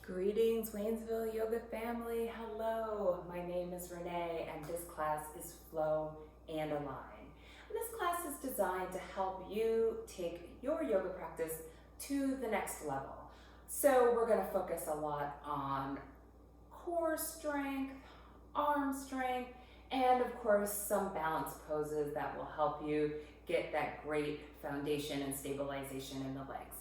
Greetings, Waynesville Yoga family. Hello, my name is Renee and this class is Flow+Align. This class is designed to help you take your yoga practice to the next level. So we're going to focus a lot on core strength, arm strength, and of course some balance poses that will help you get that great foundation and stabilization in the legs.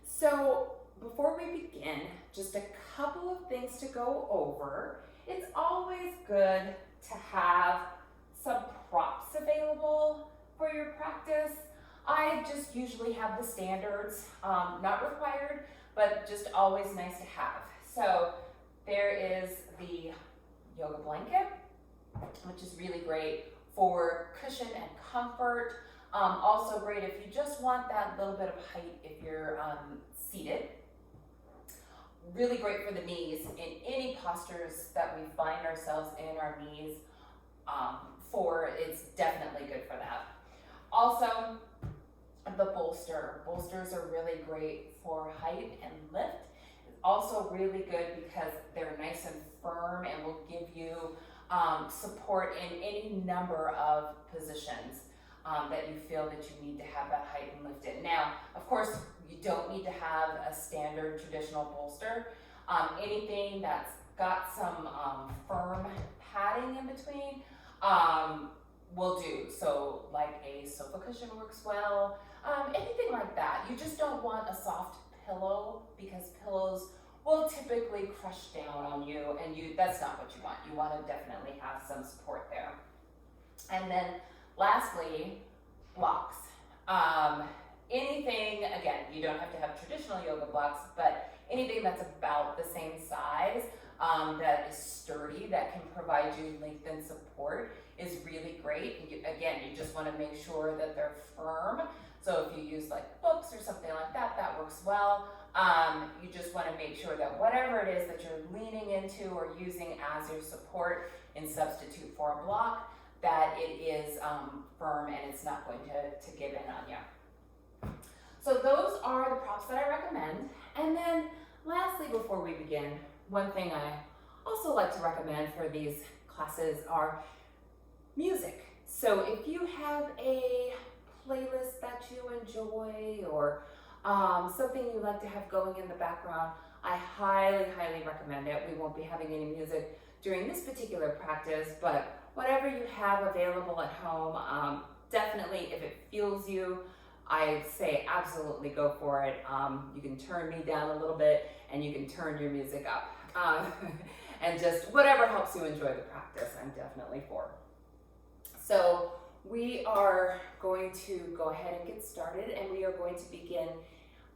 So before we begin, just a couple of things to go over. It's always good to have some props available for your practice. I just usually have the standards, not required, but just always nice to have. So there is the yoga blanket, which is really great for cushion and comfort. Also great if you just want that little bit of height if you're seated. Really great for the knees in any postures that we find ourselves in our knees it's definitely good for that. Also, the bolster. Bolsters are really great for height and lift. It's also really good because they're nice and firm and will give you support in any number of positions that you feel that you need to have that height and lift in. Now, of course, you don't need to have a standard traditional bolster. Anything that's got some firm padding in between will do. So like a sofa cushion works well, anything like that. You just don't want a soft pillow because pillows will typically crush down on you, and that's not what you want. You want to definitely have some support there. And then lastly, blocks. Anything, again, you don't have to have traditional yoga blocks, but anything that's about the same size, that is sturdy, that can provide you length and support is really great. Again, you just want to make sure that they're firm. So if you use like books or something like that, that works well. You just want to make sure that whatever it is that you're leaning into or using as your support in substitute for a block, that it is firm and it's not going to give in on you. So those are the props that I recommend. And then lastly, before we begin, one thing I also like to recommend for these classes are music. So if you have a playlist that you enjoy or something you like to have going in the background, I highly, highly recommend it. We won't be having any music during this particular practice, but whatever you have available at home, definitely if it fuels you, I say absolutely go for it. You can turn me down a little bit and you can turn your music up. And just whatever helps you enjoy the practice, I'm definitely for. So we are going to go ahead and get started, and we are going to begin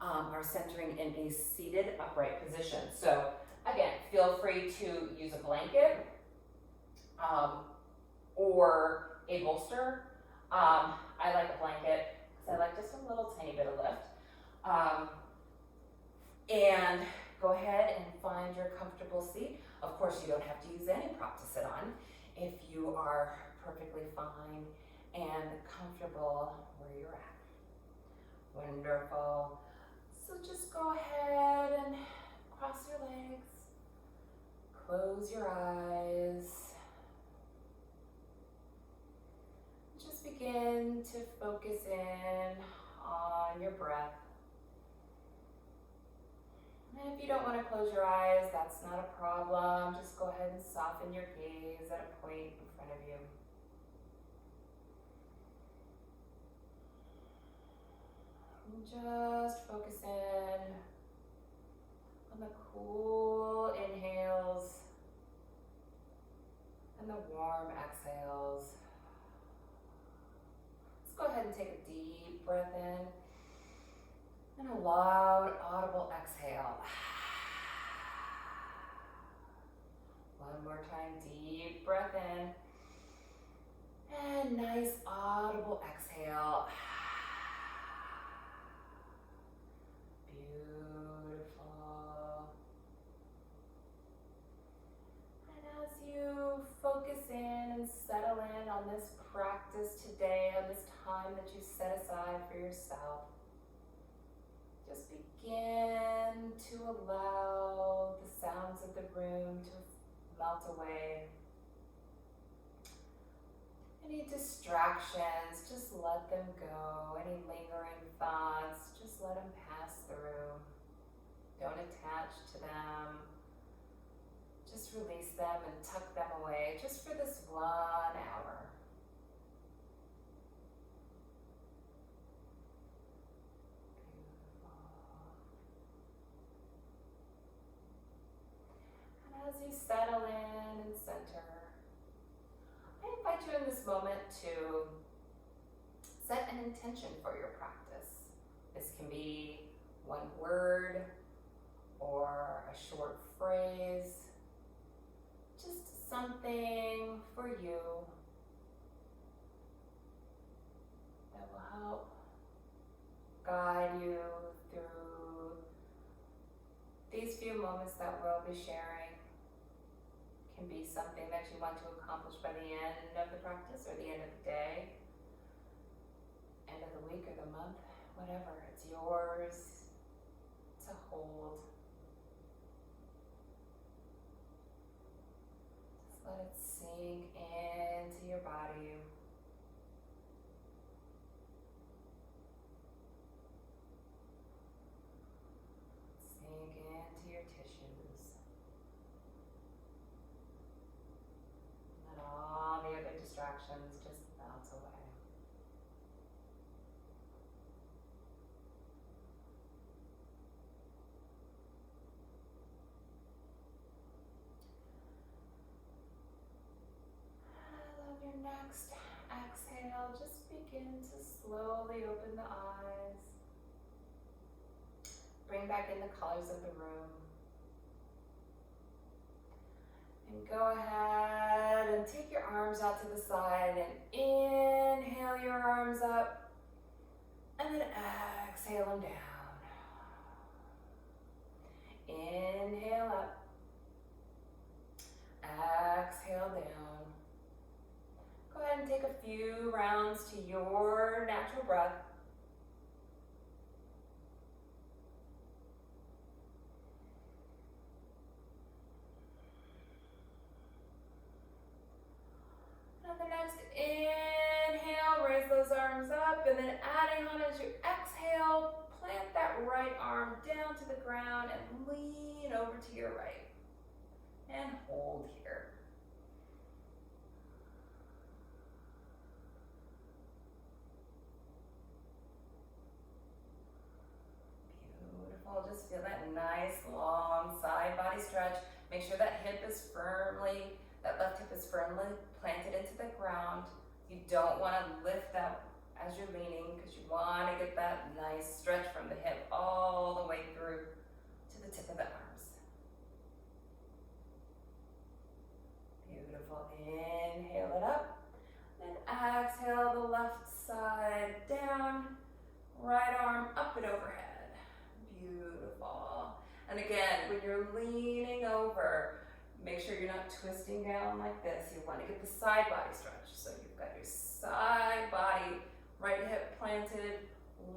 our centering in a seated upright position. So again, feel free to use a blanket or a bolster. I like a blanket because I like just a little tiny bit of lift. And go ahead and find your comfortable seat. Of course, you don't have to use any prop to sit on if you are perfectly fine and comfortable where you're at. Wonderful. So just go ahead and cross your legs, close your eyes. Just begin to focus in on your breath. And if you don't want to close your eyes, that's not a problem. Just go ahead and soften your gaze at a point in front of you. And just focus in on the cool inhales and the warm exhales. Let's go ahead and take a deep breath in. And a loud, audible exhale. One more time, deep breath in. And nice, audible exhale. Beautiful. And as you focus in and settle in on this practice today, on this time that you set aside for yourself, just begin begin to allow the sounds of the room to melt away. Any distractions, just let them go. Any lingering thoughts, just let them pass through. Don't attach to them. Just release them and tuck them away just for this 1 hour. As you settle in and center, I invite you in this moment to set an intention for your practice. This can be one word or a short phrase, just something for you that will help guide you through these few moments that we'll be sharing. Can be something that you want to accomplish by the end of the practice or the end of the day, end of the week or the month, whatever. It's yours to hold. Just let it sink into your body. Sink into your tissues. Let all the other distractions just bounce away. And on your next exhale, just begin to slowly open the eyes. Bring back in the colors of the room. And go ahead and take your arms out to the side and inhale your arms up and then exhale them down. Inhale up, exhale down. Go ahead and take a few rounds to your natural breath. The next inhale, raise those arms up, and then adding on as you exhale, plant that right arm down to the ground and lean over to your right. And hold here. Beautiful. Just feel that nice long side body stretch. Make sure that that left hip is firmly planted into the ground. You don't want to lift up as you're leaning because you want to get that nice stretch from the hip all the way through to the tip of the arms. Beautiful. Inhale it up. Then exhale the left side down. Right arm up and overhead. Beautiful. And again, when you're leaning over, make sure you're not twisting down like this. You want to get the side body stretch. So you've got your side body, right hip planted,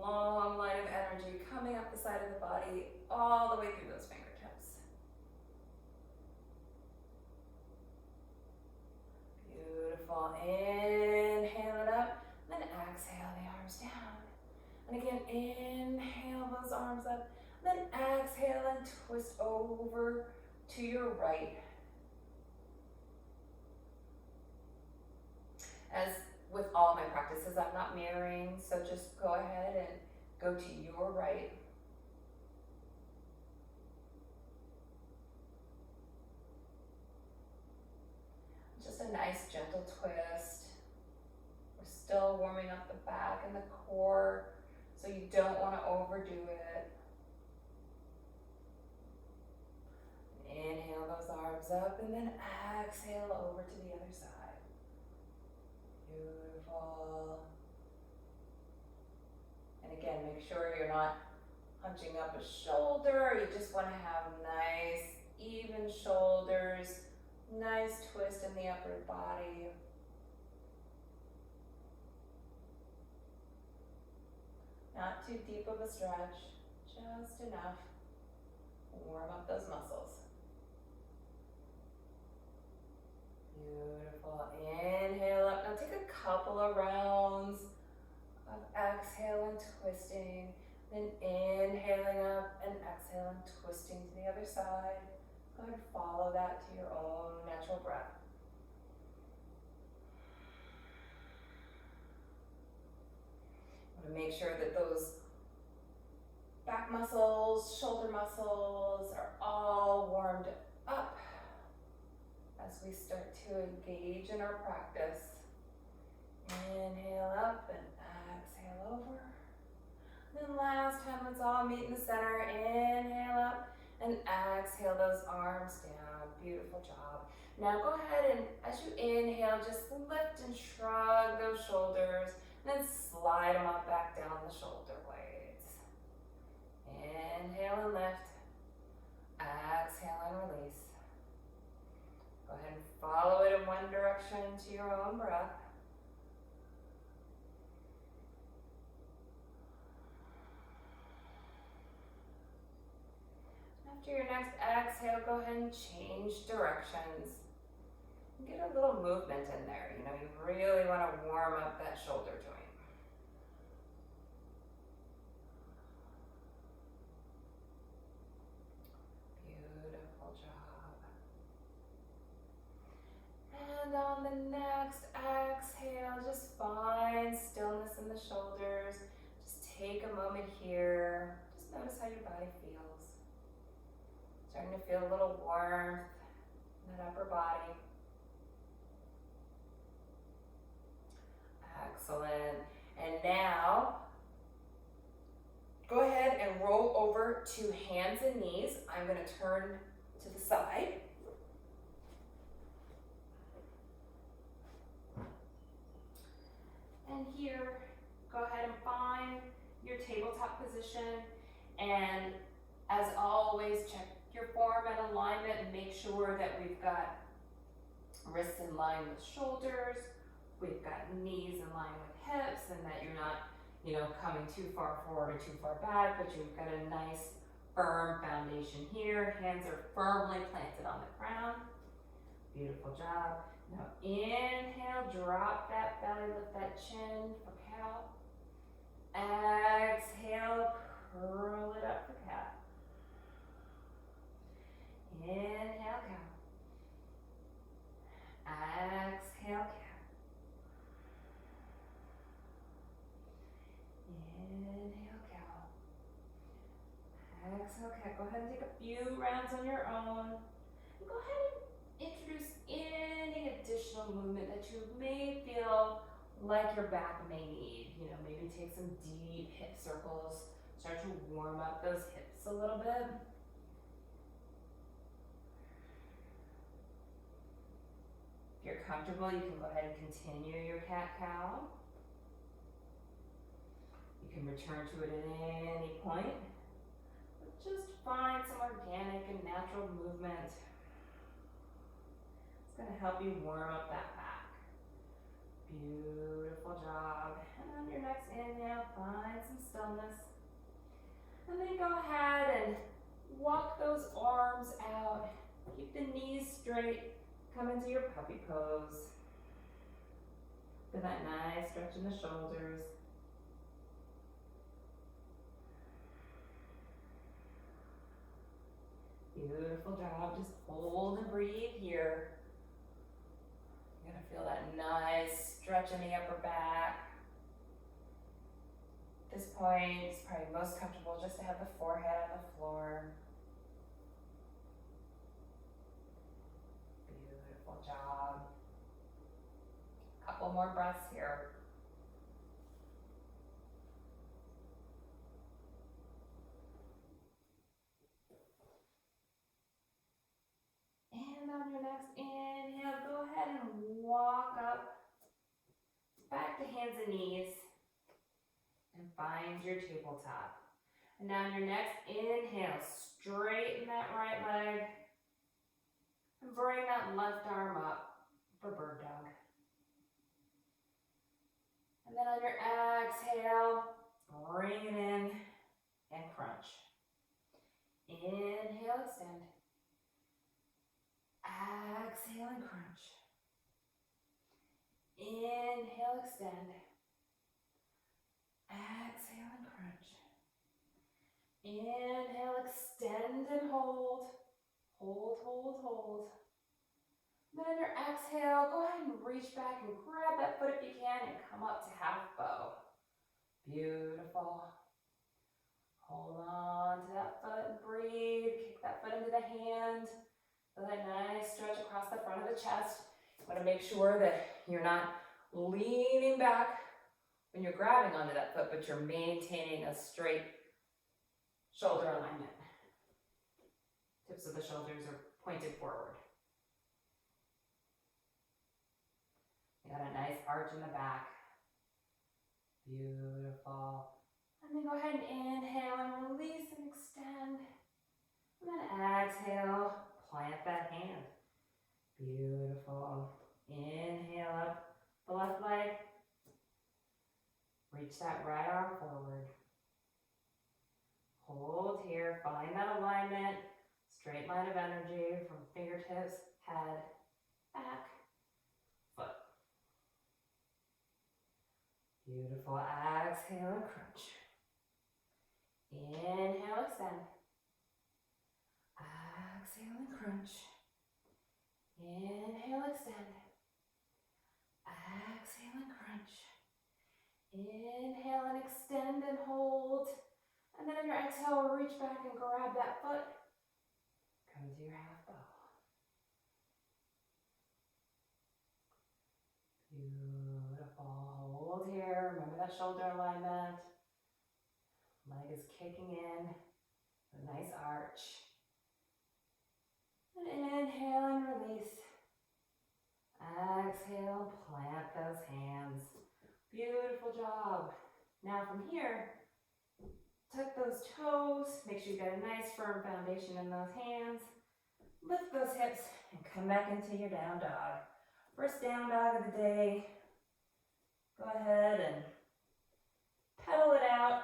long line of energy coming up the side of the body all the way through those fingertips. Beautiful. Inhale it up, then exhale the arms down. And again, inhale those arms up, then exhale and twist over to your right. As with all my practices, I'm not mirroring, so just go ahead and go to your right. Just a nice gentle twist. We're still warming up the back and the core, so you don't want to overdo it. Inhale those arms up and then exhale over to the other side. Beautiful. And again, make sure you're not hunching up a shoulder. You just want to have nice, even shoulders, nice twist in the upper body. Not too deep of a stretch, just enough. Warm up those muscles. Beautiful. Inhale up. Now take a couple of rounds of exhale and twisting. Then inhaling up and exhaling, twisting to the other side. Go ahead and follow that to your own natural breath. Make sure that those back muscles, shoulder muscles are all warmed up as we start to engage in our practice. Inhale up and exhale over. Then last time, let's all meet in the center. Inhale up and exhale those arms down. Beautiful job. Now go ahead and as you inhale, just lift and shrug those shoulders. Then slide them up back down the shoulder blades. Inhale and lift. Exhale and release. Go ahead and follow it in one direction to your own breath. After your next exhale, go ahead and change directions. Get a little movement in there. You know, you really want to warm up that shoulder joint. Beautiful job. And on the next exhale, just find stillness in the shoulders. Just take a moment here. Just notice how your body feels. Starting to feel a little warmth in that upper body. Excellent. And now, go ahead and roll over to hands and knees. I'm going to turn to the side. And here, go ahead and find your tabletop position. And as always, check your form and alignment and make sure that we've got wrists in line with shoulders. We've got knees in line with hips, and that you're not, coming too far forward or too far back, but you've got a nice firm foundation here. Hands are firmly planted on the ground. Beautiful job. Now inhale, drop that belly, lift that chin for cow. Exhale, curl it up for cat. Inhale, cow. Exhale, cat. Inhale, cow. Exhale, cat. Go ahead and take a few rounds on your own. And go ahead and introduce any additional movement that you may feel like your back may need. Maybe take some deep hip circles. Start to warm up those hips a little bit. If you're comfortable, you can go ahead and continue your cat-cow. You can return to it at any point. But just find some organic and natural movement. It's going to help you warm up that back. Beautiful job. And on your next inhale, find some stillness. And then go ahead and walk those arms out. Keep the knees straight. Come into your puppy pose. Feel that nice stretch in the shoulders. Beautiful job. Just hold and breathe here. You're gonna feel that nice stretch in the upper back. At this point, it's probably most comfortable just to have the forehead on the floor. Beautiful job. Couple more breaths here. And on your next inhale, go ahead and walk up back to hands and knees and find your tabletop. And now on your next inhale, straighten that right leg and bring that left arm up for bird dog. And then on your exhale, bring it in and crunch. Inhale, Inhale, extend. Exhale and crunch. Inhale, extend. Exhale and crunch. Inhale, extend and hold. Hold, hold, hold. Then on your exhale, go ahead and reach back and grab that foot if you can and come up to half bow. Beautiful. Hold on to that foot and breathe. Kick that foot into the hand. Feel that nice stretch across the front of the chest. You want to make sure that you're not leaning back when you're grabbing onto that foot, but you're maintaining a straight shoulder alignment. Tips of the shoulders are pointed forward. You got a nice arch in the back. Beautiful. And then go ahead and inhale and release and extend. And then exhale, plant that hand. Beautiful. Inhale up the left leg. Reach that right arm forward. Hold here, find that alignment. Straight line of energy from fingertips, head, back, foot. Beautiful. Exhale and crunch. Inhale, extend. Exhale and crunch. Inhale, extend. Exhale and crunch. Inhale and extend and hold. And then on your exhale, reach back and grab that foot. Come to your half bow. Beautiful. Hold here. Remember that shoulder alignment. Leg is kicking in. A nice arch. And inhale and release. Exhale, plant those hands. Beautiful job. Now from here, tuck those toes. Make sure you got a nice firm foundation in those hands. Lift those hips and come back into your down dog. First down dog of the day. Go ahead and pedal it out.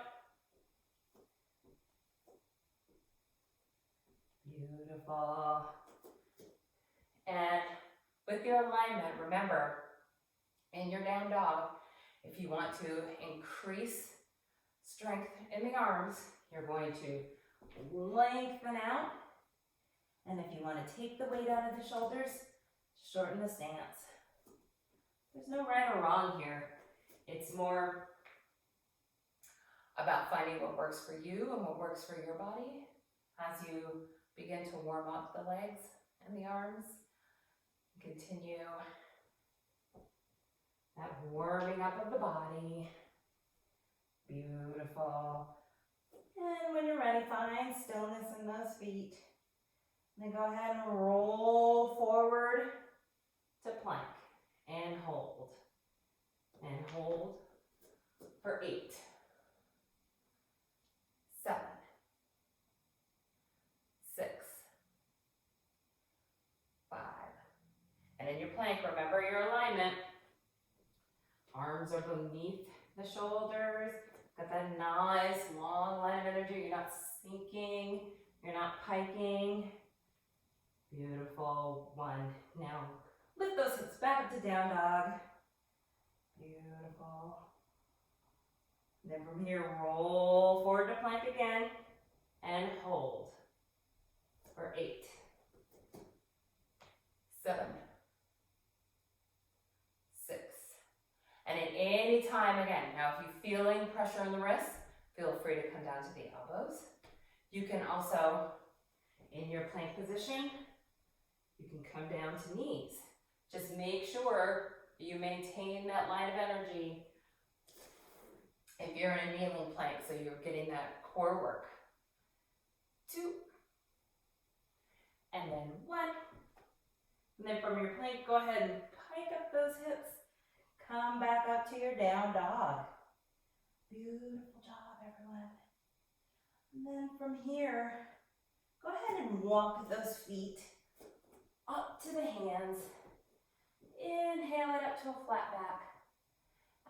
Beautiful. And with your alignment, remember, in your down dog, if you want to increase strength in the arms, you're going to lengthen out. And if you want to take the weight out of the shoulders, shorten the stance. There's no right or wrong here. It's more about finding what works for you and what works for your body as you begin to warm up the legs and the arms. Continue that warming up of the body. Beautiful. And when you're ready, find stillness in those feet. And then go ahead and roll forward to plank and hold. And hold for 8, 7, 6, 5. And in your plank, remember your alignment. Arms are beneath the shoulders. Got that nice long line of energy. You're not sinking. You're not piking. Beautiful. 1. Now lift those hips back up to down dog. Beautiful. Then from here, roll forward to plank again and hold for 8, 7, 6. And at any time again, now if you're feeling pressure in the wrists, feel free to come down to the elbows. You can also, in your plank position, you can come down to knees. Just make sure you maintain that line of energy if you're in a kneeling plank, so you're getting that core work. 2. And then 1. And then from your plank, go ahead and pike up those hips. Come back up to your down dog. Beautiful job, everyone. And then from here, go ahead and walk those feet up to the hands. Inhale it up to a flat back.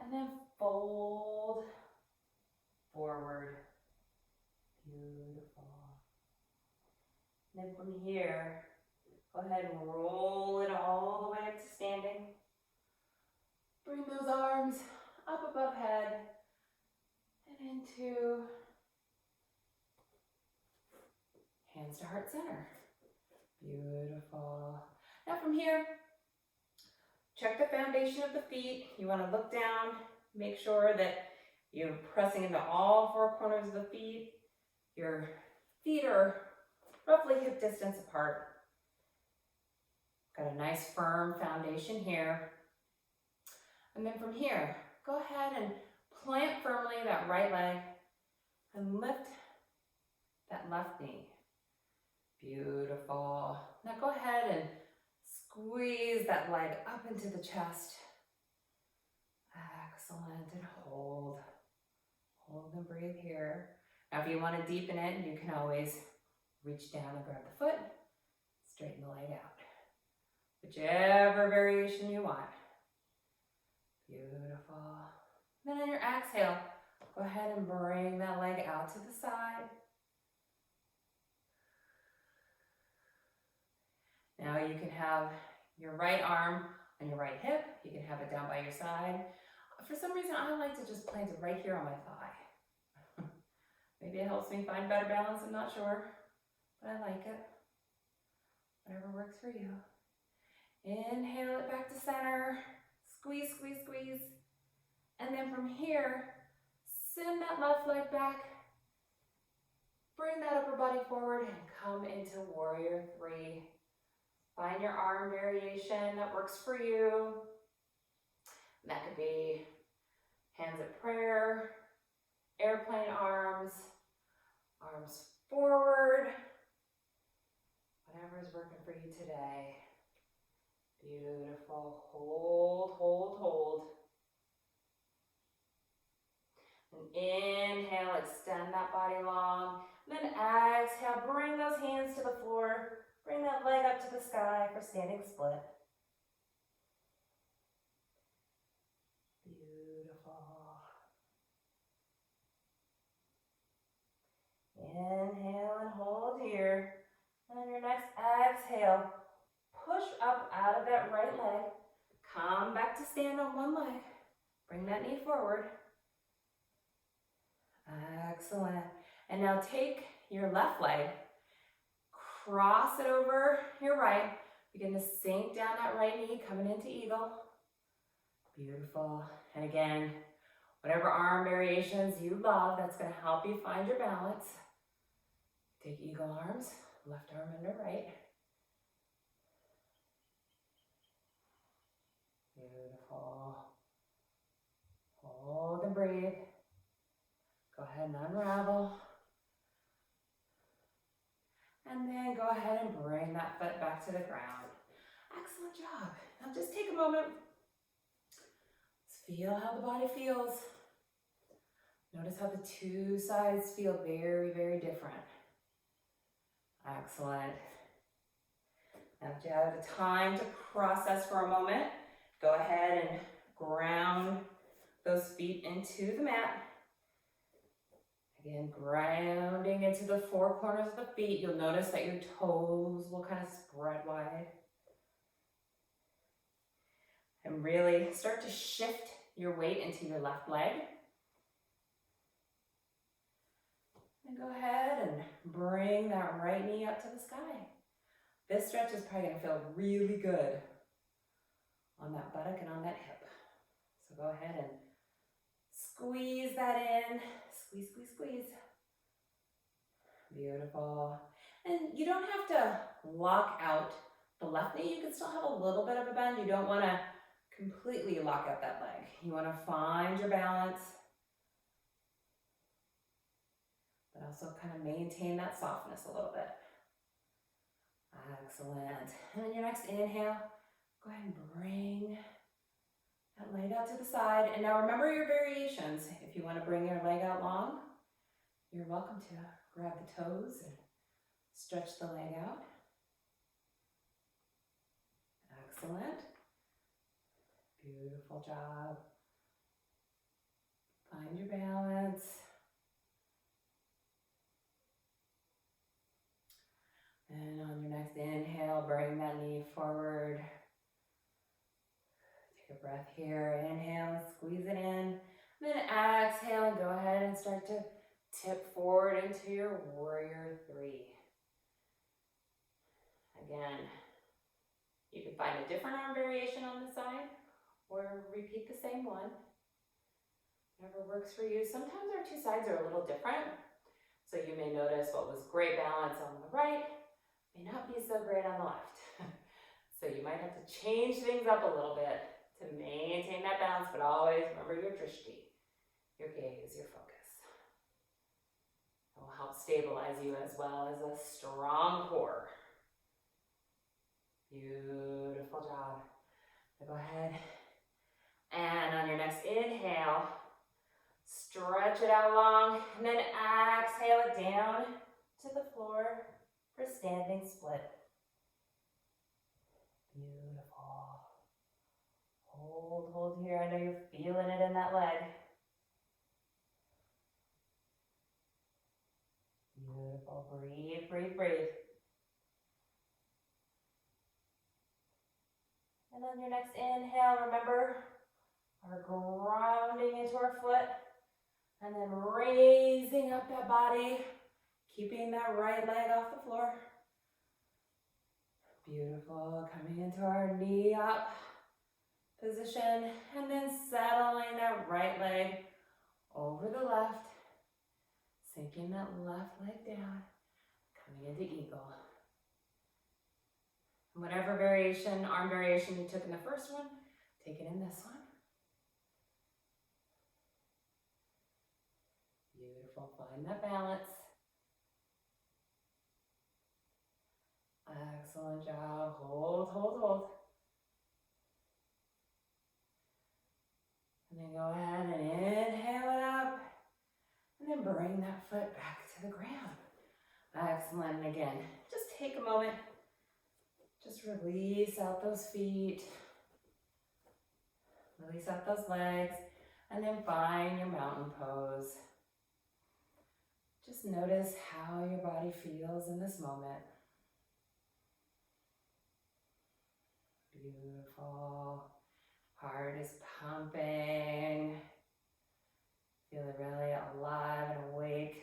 And then fold forward. Beautiful. And then from here, go ahead and roll it all the way up to standing. Bring those arms up above head and into hands to heart center. Beautiful. Now from here, check the foundation of the feet. You want to look down, make sure that you're pressing into all four corners of the feet. Your feet are roughly hip distance apart. Got a nice firm foundation here. And then from here, go ahead and plant firmly that right leg and lift that left knee. Beautiful. Now go ahead and squeeze that leg up into the chest. Excellent. And hold. Hold and breathe here. Now if you want to deepen it, you can always reach down and grab the foot, straighten the leg out. Whichever variation you want. Beautiful. Then on your exhale, go ahead and bring that leg out to the side. Now you can have your right arm on your right hip. You can have it down by your side. For some reason, I like to just plant it right here on my thigh. Maybe it helps me find better balance, I'm not sure, but I like it. Whatever works for you. Inhale it back to center. Squeeze, squeeze, squeeze. And then from here, send that left leg back. Bring that upper body forward and come into warrior three. Find your arm variation that works for you. That could be hands at prayer, airplane arms, arms forward, whatever is working for you today. Beautiful. Hold, hold, hold. And inhale, extend that body long. And then exhale, bring those hands to the floor. Bring that leg up to the sky for standing split. Beautiful. Inhale and hold here. And on your next exhale, push up out of that right leg. Come back to stand on one leg. Bring that knee forward. Excellent. And now take your left leg, cross it over your right. Begin to sink down that right knee, coming into eagle. Beautiful. And again, whatever arm variations you love, that's going to help you find your balance. Take eagle arms, left arm under right. Beautiful. Hold and breathe. Go ahead and unravel. And then go ahead and bring that foot back to the ground. Excellent job. Now just take a moment. Let's feel how the body feels. Notice how the two sides feel very, very different. Excellent. Now if you have the time to process for a moment, go ahead and ground those feet into the mat. Again, grounding into the four corners of the feet. You'll notice that your toes will kind of spread wide. And really start to shift your weight into your left leg. And go ahead and bring that right knee up to the sky. This stretch is probably going to feel really good on that buttock and on that hip. So go ahead and squeeze that in. Squeeze, squeeze, squeeze. Beautiful. And you don't have to lock out the left knee. You can still have a little bit of a bend. You don't want to completely lock out that leg. You want to find your balance, but also kind of maintain that softness a little bit. Excellent. And then your next inhale, go ahead and bring that leg out to the side. And now remember your variations. If you want to bring your leg out long, you're welcome to grab the toes and stretch the leg out. Excellent. Beautiful job. Find your balance. bring that knee forward. Take a breath here. Inhale, squeeze it in. Then exhale and go ahead and start to tip forward into your warrior three. Again, you can find a different arm variation on the side or repeat the same one. Whatever works for you. Sometimes our two sides are a little different. So you may notice what was great balance on the right may not be so great on the left. So you might have to change things up a little bit to maintain that balance, but always remember your drishti, your gaze, your focus. It will help stabilize you as well as a strong core. Beautiful job. So go ahead and on your next inhale, stretch it out long, and then exhale it down to the floor for standing split. Beautiful. Hold here. I know you're feeling it in that leg. Beautiful. Breathe. And on your next inhale, remember our grounding into our foot. And then raising up that body, keeping that right leg off the floor. Beautiful. Coming into our knee up position. And then settling that right leg over the left. Sinking that left leg down. Coming into eagle. And whatever variation, arm variation you took in the first one, take it in this one. Beautiful, find that balance. Excellent job, hold. And then go ahead and inhale it up. And then bring that foot back to the ground. Excellent, and again, just take a moment. Just release out those feet. Release out those legs. And then find your mountain pose. Just notice how your body feels in this moment. Beautiful. Heart is pumping. Feeling really alive and awake.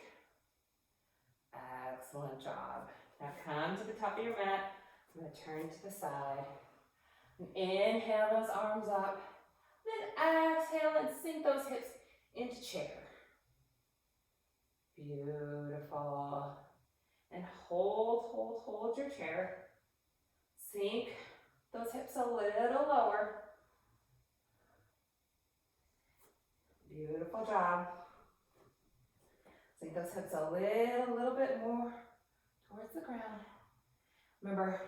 Excellent job. Now come to the top of your mat. I'm going to turn to the side. And inhale those arms up. Then exhale and sink those hips into chair. Beautiful. And hold your chair. Sink those hips a little lower. Beautiful job. Sink those hips a little bit more towards the ground. Remember,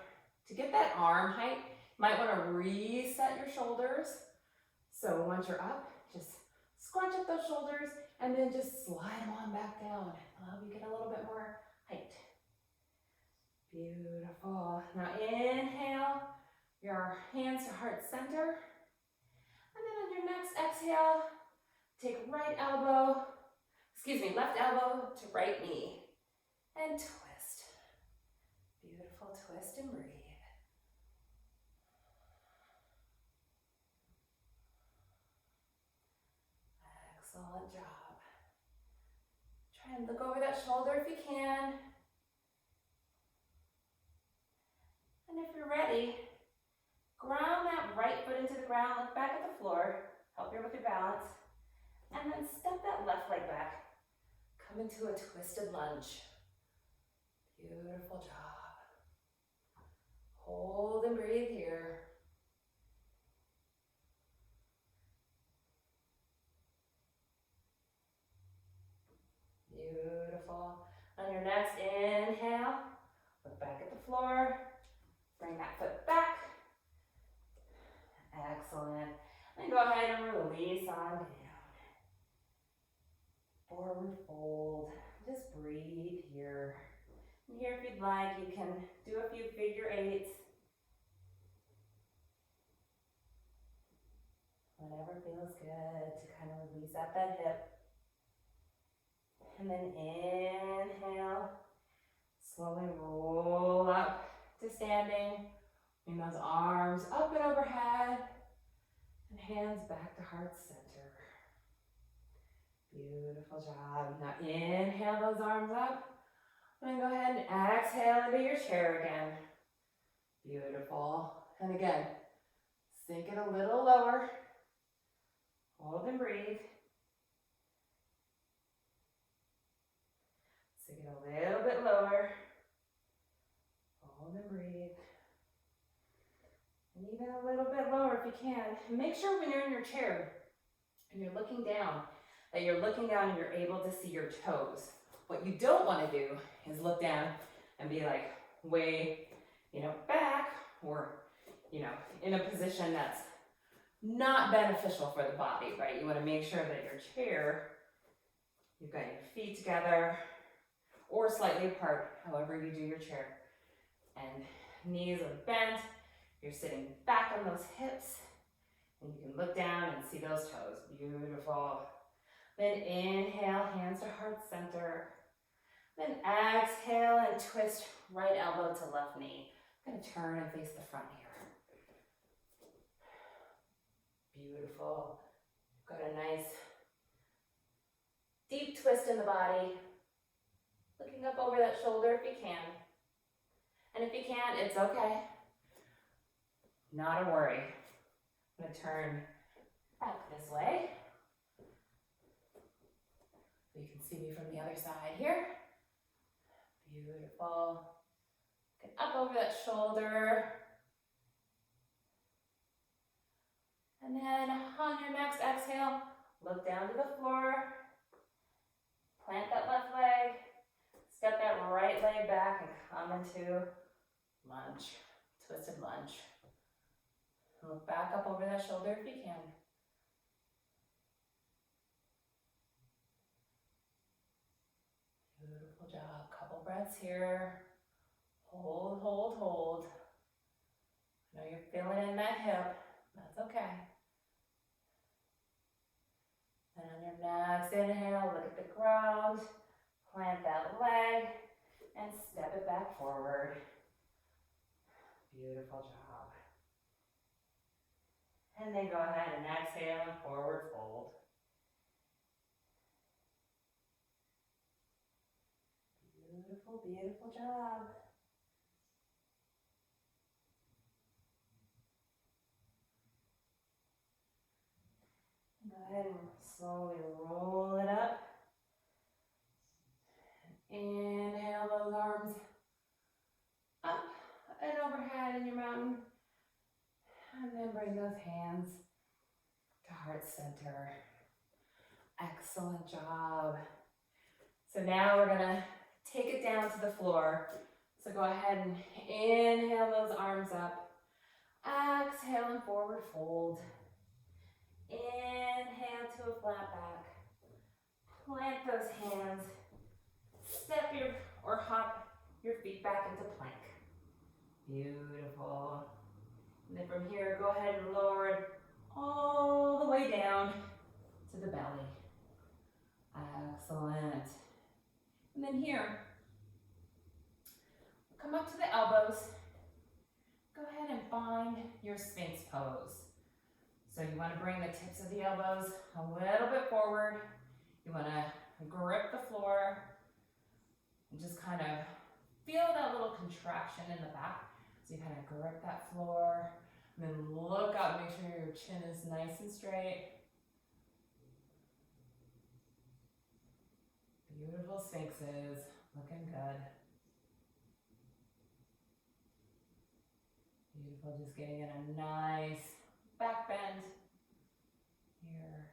to get that arm height, you might want to reset your shoulders. So once you're up, just scrunch up those shoulders and then just slide them on back down. It'll help you get a little bit more height. Beautiful. Now inhale your hands to heart center. And then on your next exhale, take left elbow to right knee. And twist. Beautiful, twist and breathe. Excellent job. Try and look over that shoulder if you can. And if you're ready, ground that right foot into the ground, look back at the floor, help you with your balance, and then step that left leg back. Come into a twisted lunge. Beautiful job. Hold and breathe here. Beautiful. On your next inhale, look back at the floor. Bring that foot back. Excellent. Then go ahead and release on down. Forward fold. Just breathe here. And here, if you'd like, you can do a few figure eights. Whatever feels good to kind of release out that hip. And then inhale. Slowly roll up to standing. standing. Bring those arms up and overhead and hands back to heart center. Beautiful job. Now inhale those arms up. And go ahead and exhale into your chair again. Beautiful. And again, sink it a little lower. Hold and breathe. Sink it a little bit lower. Hold and breathe. And even a little bit lower if you can. Make sure when you're in your chair and you're looking down, that you're looking down and you're able to see your toes. What you don't want to do is look down and be like way, back or, in a position that's not beneficial for the body, right? You want to make sure that your chair, you've got your feet together or slightly apart, however you do your chair. And knees are bent. You're sitting back on those hips. And you can look down and see those toes. Beautiful. Then inhale, hands to heart center. Then exhale and twist right elbow to left knee. I'm going to turn and face the front here. Beautiful. Got a nice deep twist in the body. Looking up over that shoulder if you can. And if you can't, it's okay. Not a worry. I'm going to turn back this way. You can see me from the other side here. Beautiful. Get up over that shoulder. And then on your next exhale, look down to the floor. Plant that left leg. Step that right leg back and come into lunge. Twisted lunge. Look back up over that shoulder if you can. Beautiful job. Couple breaths here. Hold, hold, hold. I know you're feeling in that hip. That's okay. And on your next inhale, look at the ground. Plant that leg and step it back forward. Beautiful job. And then go ahead and exhale and forward fold. Beautiful, beautiful job. Go ahead and slowly roll it up. Inhale those arms up and overhead in your mountain. And then bring those hands to heart center. Excellent job. So now we're gonna take it down to the floor. So go ahead and inhale those arms up. Exhale and forward fold. Inhale to a flat back. Plant those hands. Step or hop your feet back into plank. Beautiful. And then from here, go ahead and lower it all the way down to the belly. Excellent. And then here, come up to the elbows. Go ahead and find your Sphinx pose. So you want to bring the tips of the elbows a little bit forward. You want to grip the floor and just kind of feel that little contraction in the back. So you kind of grip that floor and then look up, make sure your chin is nice and straight. Beautiful sphinxes, looking good. Beautiful, just getting in a nice back bend here.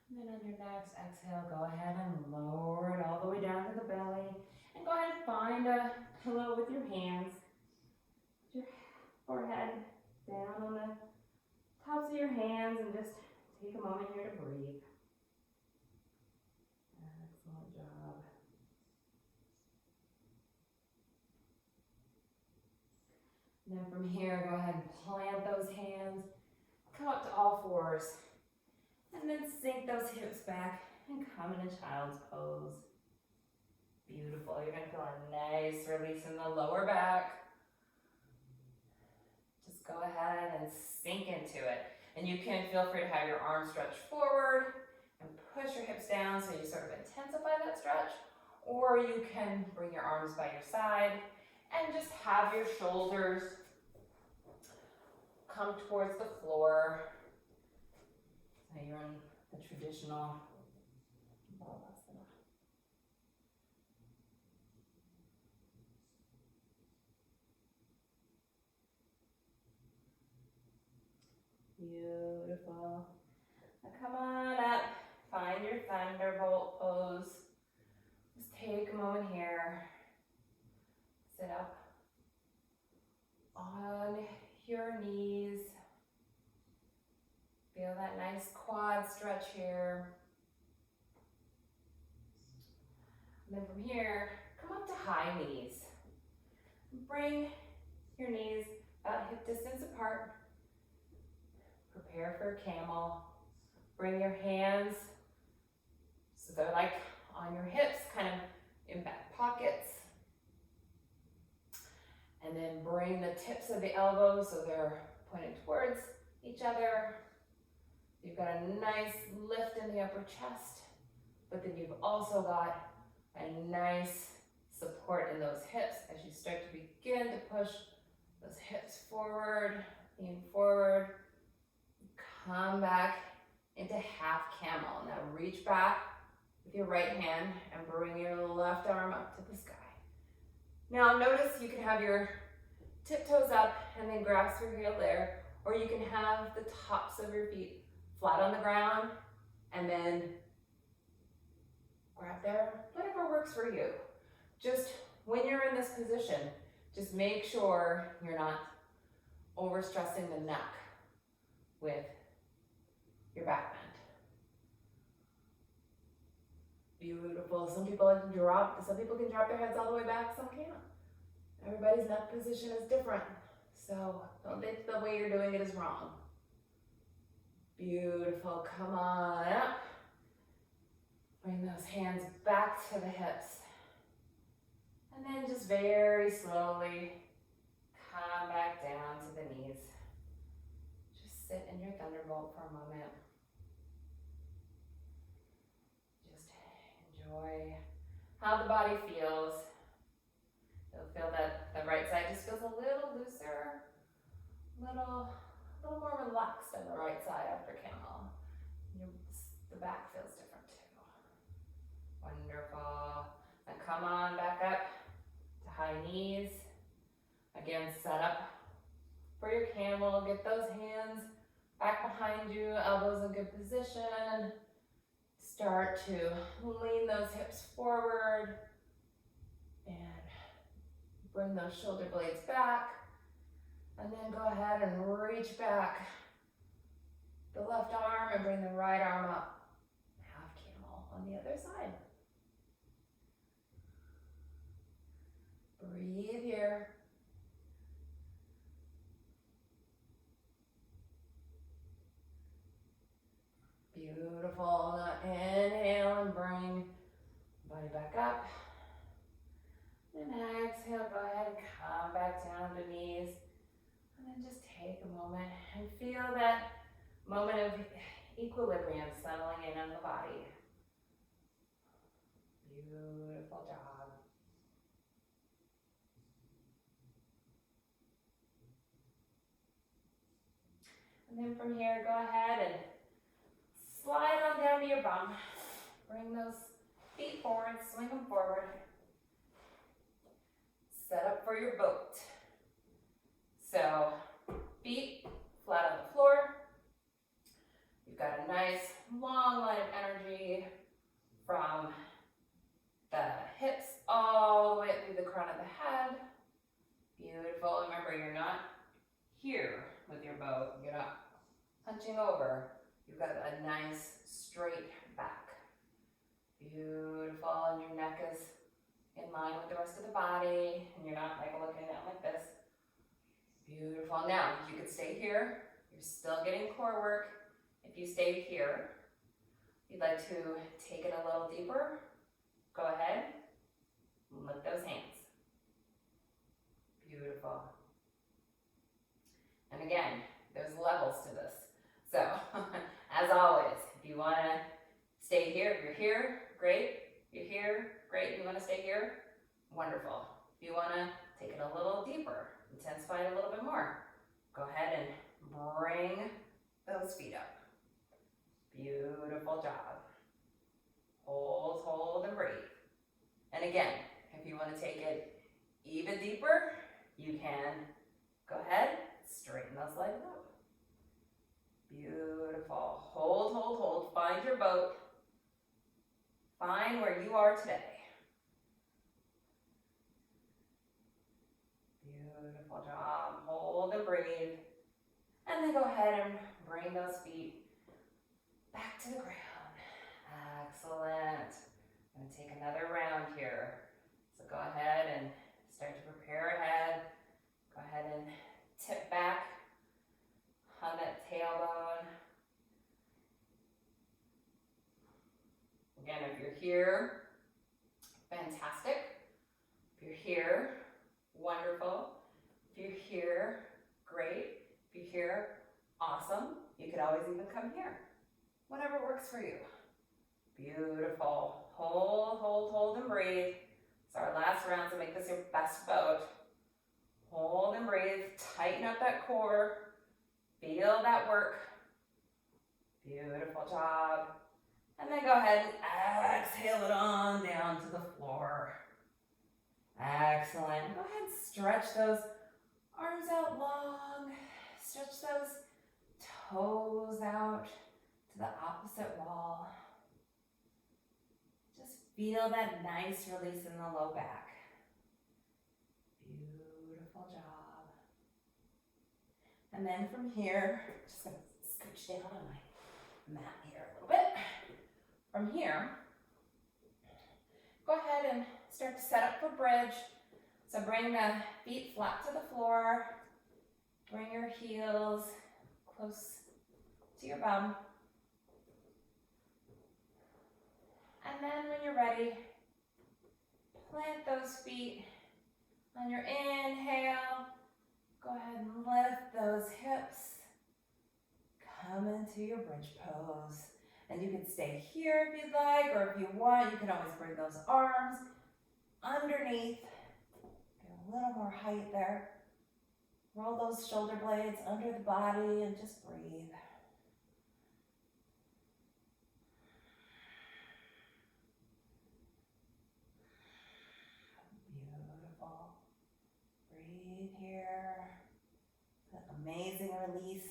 And then on your next exhale, go ahead and lower it all the way down to the belly. And go ahead and find a pillow with your hands. Put your forehead down on the tops of your hands and just take a moment here to breathe. Excellent job. And then from here, go ahead and plant those hands. Come up to all fours. And then sink those hips back and come into child's pose. Beautiful. You're going to feel a nice release in the lower back. Just go ahead and sink into it. And you can feel free to have your arms stretch forward and push your hips down so you sort of intensify that stretch. Or you can bring your arms by your side and just have your shoulders come towards the floor. So you're in the traditional Balasana. Beautiful. Now come on up. Find your thunderbolt pose. Just take a moment here. Sit up on your knees. Feel that nice quad stretch here. And then from here, come up to high knees. Bring your knees about hip distance apart. Prepare for a camel. Bring your hands so they're like on your hips, kind of in back pockets. And then bring the tips of the elbows so they're pointing towards each other. You've got a nice lift in the upper chest, but then you've also got a nice support in those hips as you start to begin to push those hips forward, lean forward. Come back into half camel. Now reach back with your right hand and bring your left arm up to the sky. Now notice you can have your tiptoes up and then grasp your heel there, or you can have the tops of your feet flat on the ground and then grab there, whatever works for you. Just when you're in this position, just make sure you're not overstressing the neck with your back bend. Beautiful. Some people can drop their heads all the way back, some can't. Everybody's neck position is different. So don't think the way you're doing it is wrong. Beautiful. Come on up. Bring those hands back to the hips. And then just very slowly come back down to the knees. Just sit in your thunderbolt for a moment. Just enjoy how the body feels. You'll feel that the right side just feels a little looser, a little more relaxed on the right side after camel. The back feels different too. Wonderful. Now come on back up to high knees. Again, set up for your camel. Get those hands back behind you, elbows in good position. Start to lean those hips forward and bring those shoulder blades back. And then go ahead and reach back the left arm and bring the right arm up. Half camel on the other side. Breathe here. Beautiful. Now inhale and bring body back up. And exhale, go ahead and come back down to knees. And then just take a moment and feel that moment of equilibrium settling in on the body. Beautiful job. And then from here, go ahead and slide on down to your bum. Bring those feet forward, swing them forward. Set up for your boat. So, feet flat on the floor. You've got a nice long line of energy from the hips all the way up through the crown of the head. Beautiful. Remember, you're not here with your boat. You're not hunching over. You've got a nice straight back. Beautiful. And your neck is in line with the rest of the body. And you're not like looking down like this. Beautiful. Now, you could stay here. You're still getting core work. If you stay here, If you'd like to take it a little deeper, go ahead, lift those hands. Beautiful. And again, there's levels to this. So, as always, if you want to stay here, if you're here, great. If you're here, great. If you want to stay here, wonderful. If you want to take it a little deeper, intensify it a little bit more, go ahead and bring those feet up. Beautiful job. Hold, hold, and breathe. And again, if you want to take it even deeper, you can go ahead, straighten those legs up. Beautiful. Hold, hold, hold. Find your boat. Find where you are today. Beautiful job. Hold and breathe. And then go ahead and bring those feet back to the ground. Excellent. I'm going to take another round here. So go ahead and start to prepare ahead. Go ahead and tip back on that tailbone. Again, if you're here, fantastic. If you're here, wonderful. If you're here, great. If you're here, awesome. You could always even come here. Whatever works for you. Beautiful. Hold, hold, hold, and breathe. It's our last round, so make this your best boat. Hold and breathe. Tighten up that core. Feel that work. Beautiful job. And then go ahead and exhale it on down to the floor. Excellent. Go ahead and stretch those arms out long. Stretch those toes out to the opposite wall. Just feel that nice release in the low back. Beautiful job. And then from here, just gonna scooch down on my mat here a little bit. From here, go ahead and start to set up for bridge. So bring the feet flat to the floor. Bring your heels close to your bum. And then when you're ready, plant those feet on your inhale. Go ahead and lift those hips. Come into your bridge pose. And you can stay here if you'd like, or if you want, you can always bring those arms underneath. Get a little more height there. Roll those shoulder blades under the body and just breathe. Beautiful. Breathe here. That amazing release.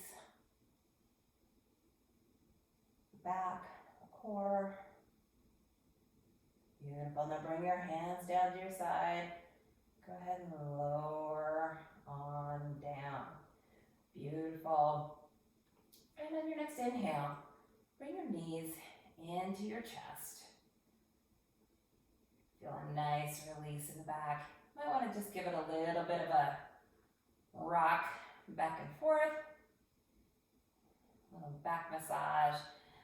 Back, the core. Beautiful. Now bring your hands down to your side. Go ahead and lower on down. Beautiful. And on your next inhale, bring your knees into your chest. Feel a nice release in the back. Might want to just give it a little bit of a rock back and forth. A little back massage.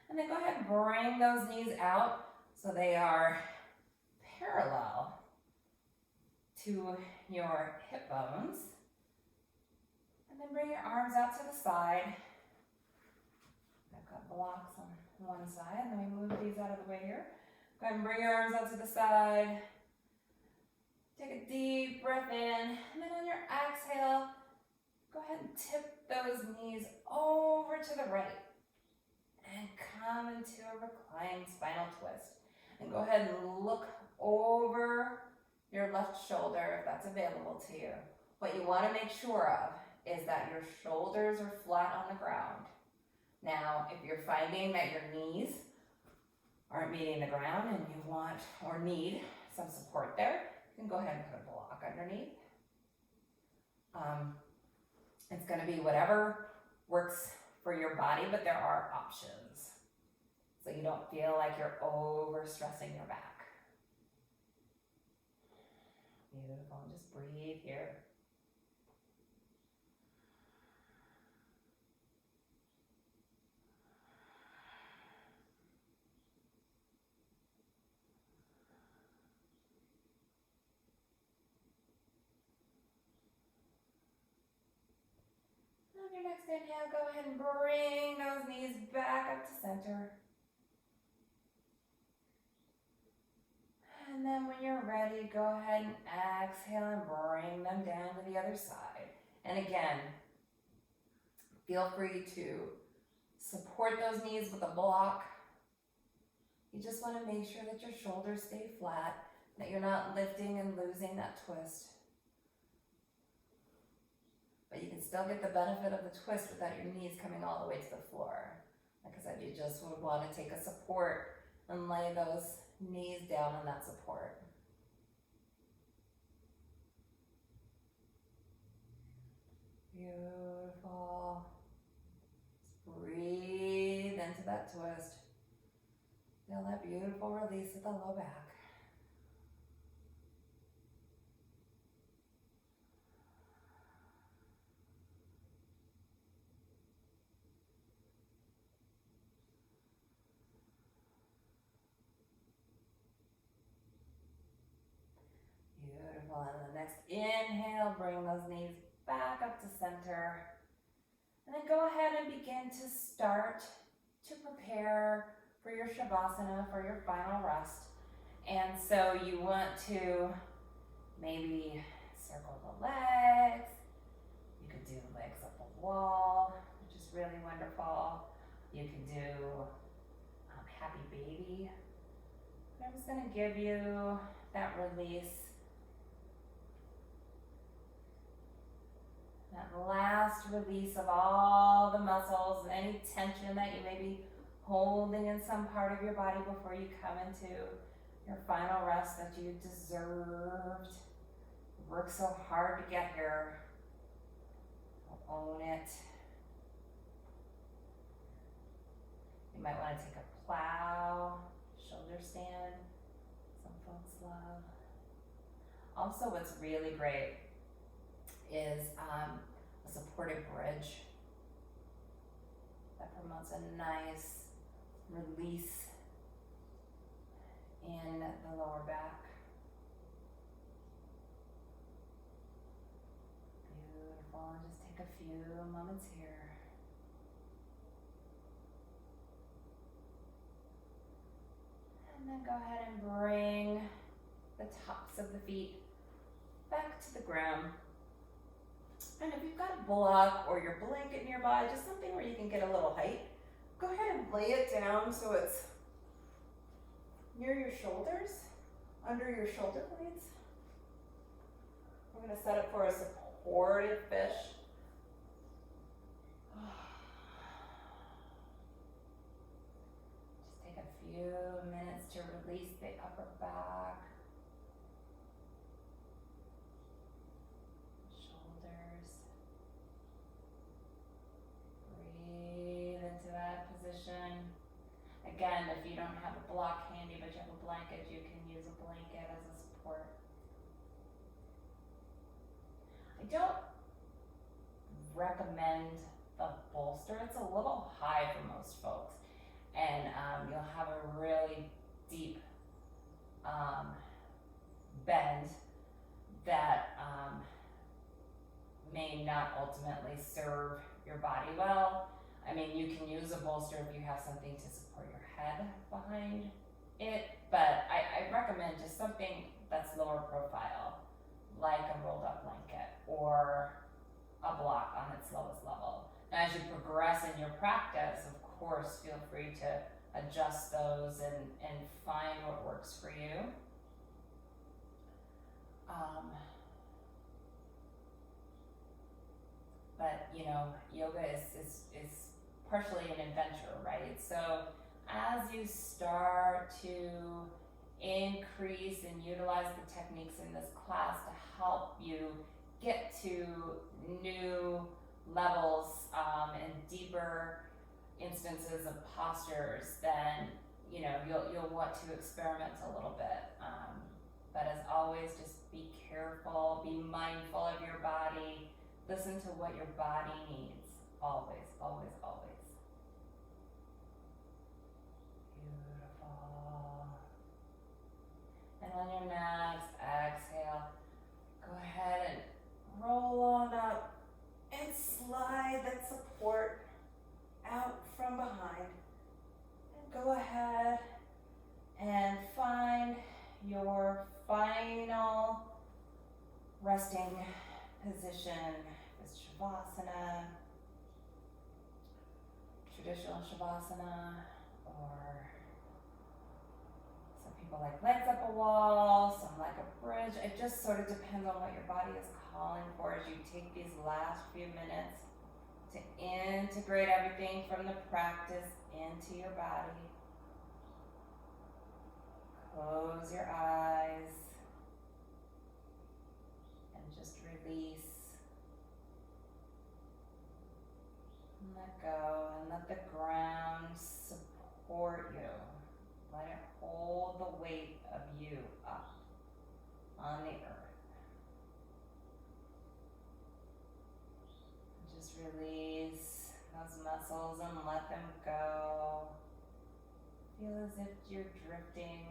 And then go ahead and bring those knees out so they are parallel to your hip bones. And then bring your arms out to the side. I've got blocks on one side. Let me move these out of the way here. Go ahead and bring your arms out to the side. Take a deep breath in. And then on your exhale, go ahead and tip those knees over to the right. And come into a reclining spinal twist. And go ahead and look over your left shoulder if that's available to you. What you want to make sure of is that your shoulders are flat on the ground. Now, if you're finding that your knees aren't meeting the ground and you want or need some support there, you can go ahead and put a block underneath. It's going to be whatever works for your body, but there are options. So you don't feel like you're overstressing your back. Beautiful. And just breathe here. next inhale, go ahead and bring those knees back up to center. And then when you're ready, go ahead and exhale and bring them down to the other side. And again, feel free to support those knees with a block. You just want to make sure that your shoulders stay flat, that you're not lifting and losing that twist. But you can still get the benefit of the twist without your knees coming all the way to the floor. Like I said, you just would want to take a support and lay those knees down on that support. Beautiful. Just breathe into that twist. Feel that beautiful release at the low back. Beautiful. And the next inhale, bring those knees back up to center. And then go ahead and begin to start to prepare for your Shavasana, for your final rest. And so you want to maybe circle the legs. You could do legs up the wall, which is really wonderful. You can do happy baby. I'm just going to give you that release. That last release of all the muscles, any tension that you may be holding in some part of your body before you come into your final rest that you deserved. You worked so hard to get here. Own it. You might want to take a plow, shoulder stand. Some folks love. Also, what's really great is a supported bridge that promotes a nice release in the lower back. Beautiful. And just take a few moments here. And then go ahead and bring the tops of the feet back to the ground. And if you've got a block or your blanket nearby, just something where you can get a little height, go ahead and lay it down so it's near your shoulders, under your shoulder blades. We're going to set up for a supported fish. Just take a few minutes to release the upper back. Breathe into that position. Again, if you don't have a block handy but you have a blanket, you can use a blanket as a support. I don't recommend the bolster. It's a little high for most folks. And you'll have a really deep bend that may not ultimately serve your body well. I mean, you can use a bolster if you have something to support your head behind it, but I recommend just something that's lower profile, like a rolled up blanket or a block on its lowest level. And as you progress in your practice, of course, feel free to adjust those and find what works for you. But you know, yoga is partially an adventure, right? So as you start to increase and utilize the techniques in this class to help you get to new levels and deeper instances of postures, then you know you'll want to experiment a little bit. But as always, just be careful, be mindful of your body. Listen to what your body needs. Always, always, always. Beautiful. And on your next exhale, go ahead and roll on up and slide that support go ahead and find your final resting position. This Shavasana, traditional Shavasana, or some people like legs up a wall, some like a bridge. It just sort of depends on what your body is calling for as you take these last few minutes to integrate everything from the practice into your body. Close your eyes and just release. And let go and let the ground support you. Let it hold the weight of you up on the earth. Just release those muscles and let them go. Feel as if you're drifting,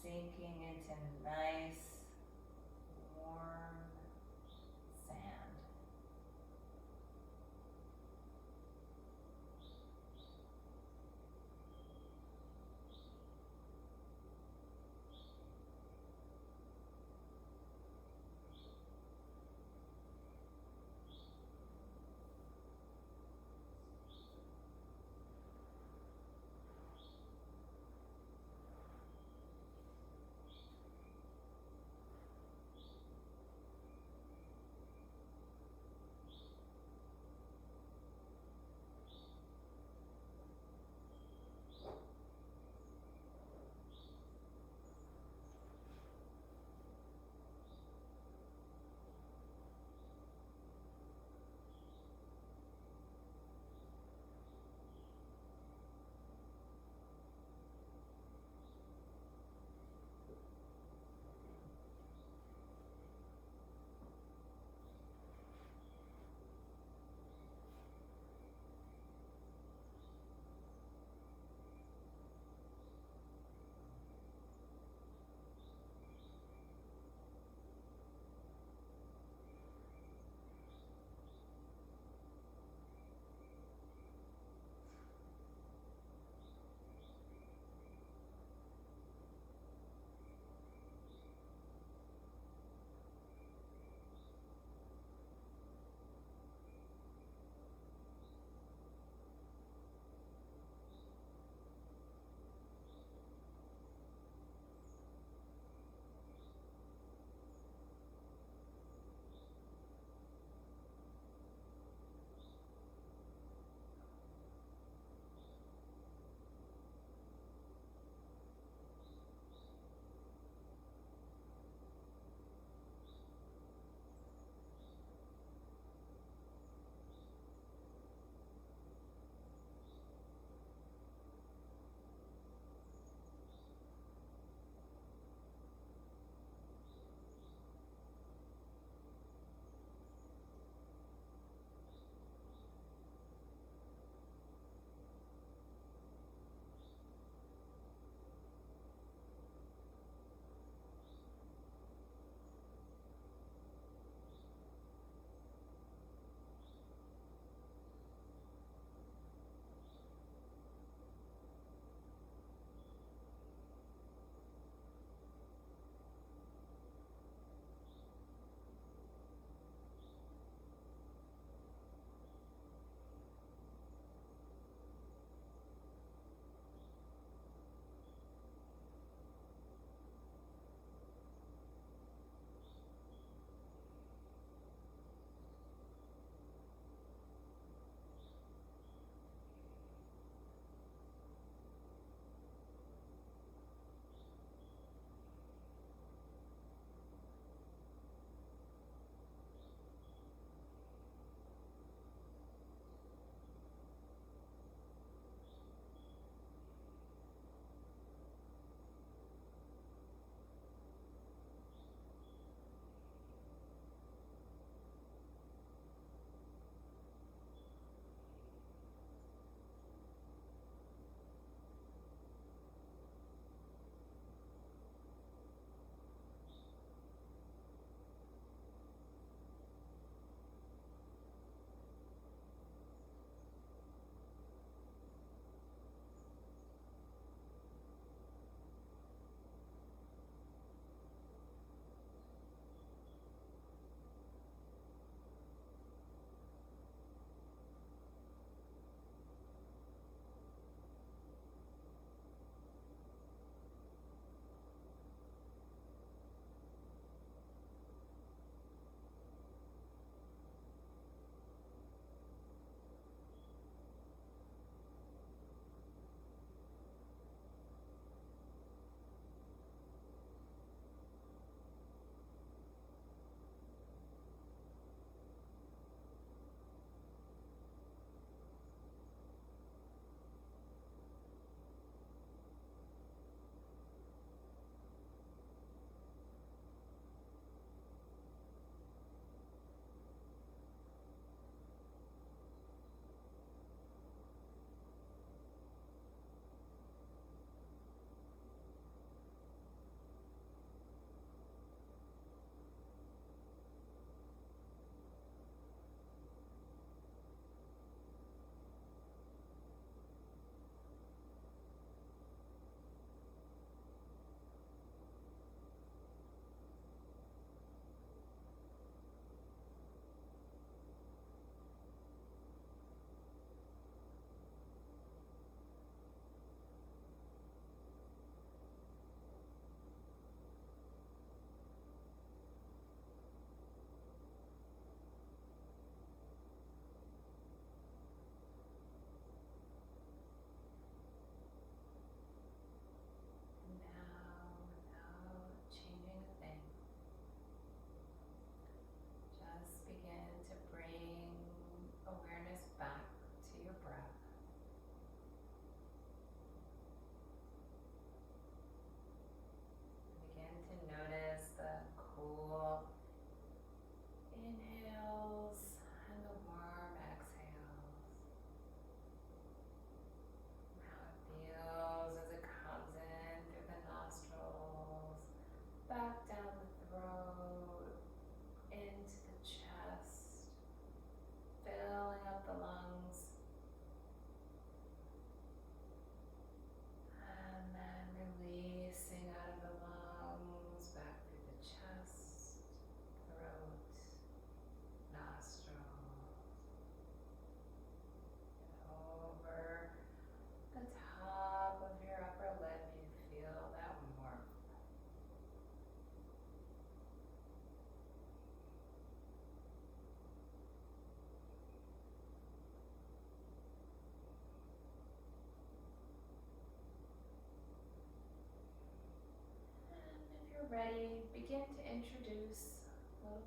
sinking into nice, warm sand.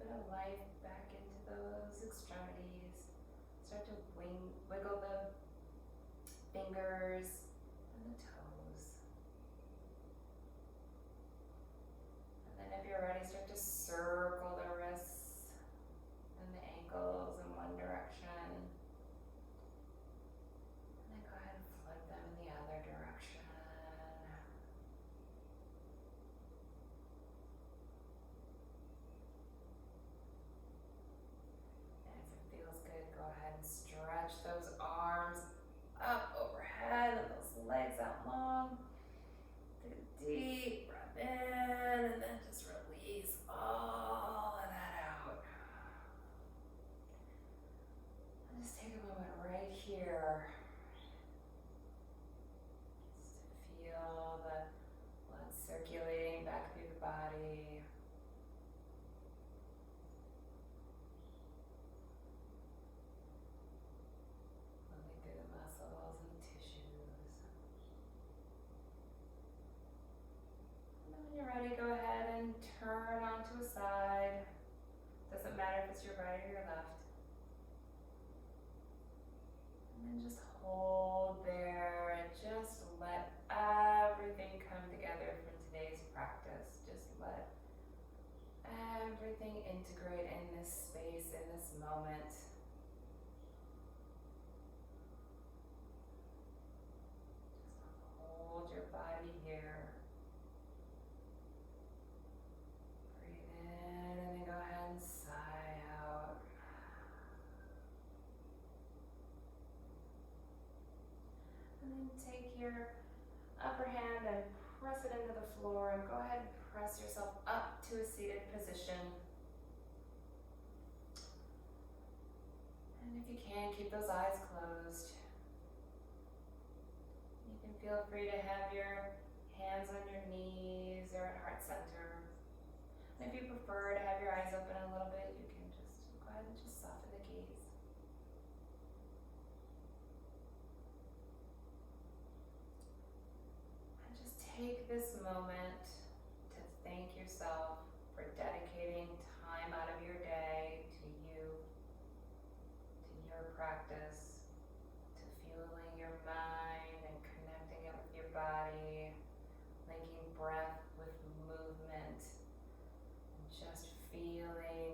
bit of life back into those extremities. Start to wiggle the fingers and the toes. And then if you're ready, start to circle the wrists and the ankles in one direction. And then go ahead and flip them in the other direction. And if it feels good, go ahead and stretch those arms up overhead and those legs out long. Take a deep breath in and then just release all of that out. And just take a moment right here just to feel the blood circulating back through the body. Moving through the muscles and tissues. And then when you're ready, go ahead and turn onto a side. Doesn't matter if it's your right or your left. And then just hold there and just let everything come together from today's practice. Just let everything integrate in this space, in this moment. Just hold your body here. Breathe in and then go ahead and sigh out. And then take your upper hand and press it into the floor and go ahead and press yourself up to a seated position. And if you can, keep those eyes closed. You can feel free to have your hands on your knees or at heart center. And if you prefer to have your eyes open a little bit, you can just go ahead and just soften the gaze. And just take this moment to thank yourself for dedicating time out of your day to you, to your practice, to fueling your mind and connecting it with your body, linking breath with movement, and just feeling